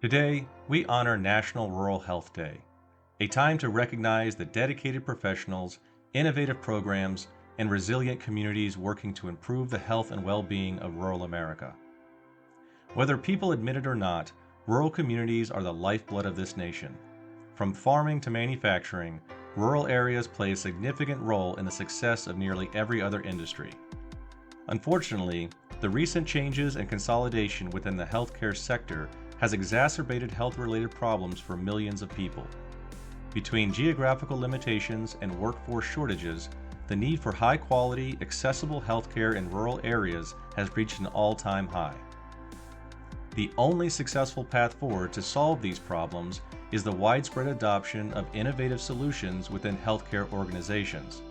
Today, we honor National Rural Health Day, a time to recognize the dedicated professionals, innovative programs, and resilient communities working to improve the health and well-being of rural America. Whether people admit it or not, rural communities are the lifeblood of this nation. From farming to manufacturing, rural areas play a significant role in the success of nearly every other industry. Unfortunately, the recent changes and consolidation within the healthcare sector has exacerbated health-related problems for millions of people. Between geographical limitations and workforce shortages, the need for high-quality, accessible healthcare in rural areas has reached an all-time high. The only successful path forward to solve these problems is the widespread adoption of innovative solutions within healthcare organizations.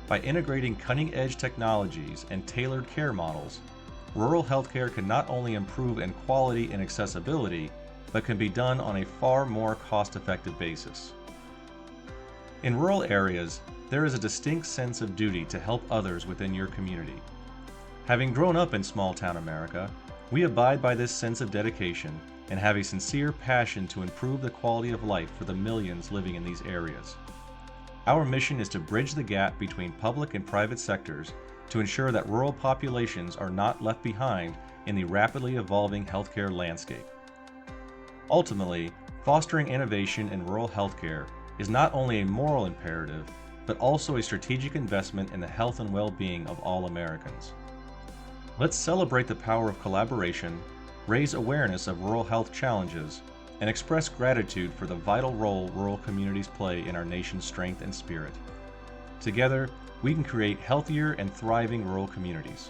By integrating cutting-edge technologies and tailored care models, rural healthcare can not only improve in quality and accessibility, but can be done on a far more cost-effective basis. In rural areas, there is a distinct sense of duty to help others within your community. Having grown up in small-town America, we abide by this sense of dedication and have a sincere passion to improve the quality of life for the millions living in these areas. Our mission is to bridge the gap between public and private sectors to ensure that rural populations are not left behind in the rapidly evolving healthcare landscape. Ultimately, fostering innovation in rural healthcare is not only a moral imperative, but also a strategic investment in the health and well-being of all Americans. Let's celebrate the power of collaboration, raise awareness of rural health challenges, and express gratitude for the vital role rural communities play in our nation's strength and spirit. Together, we can create healthier and thriving rural communities.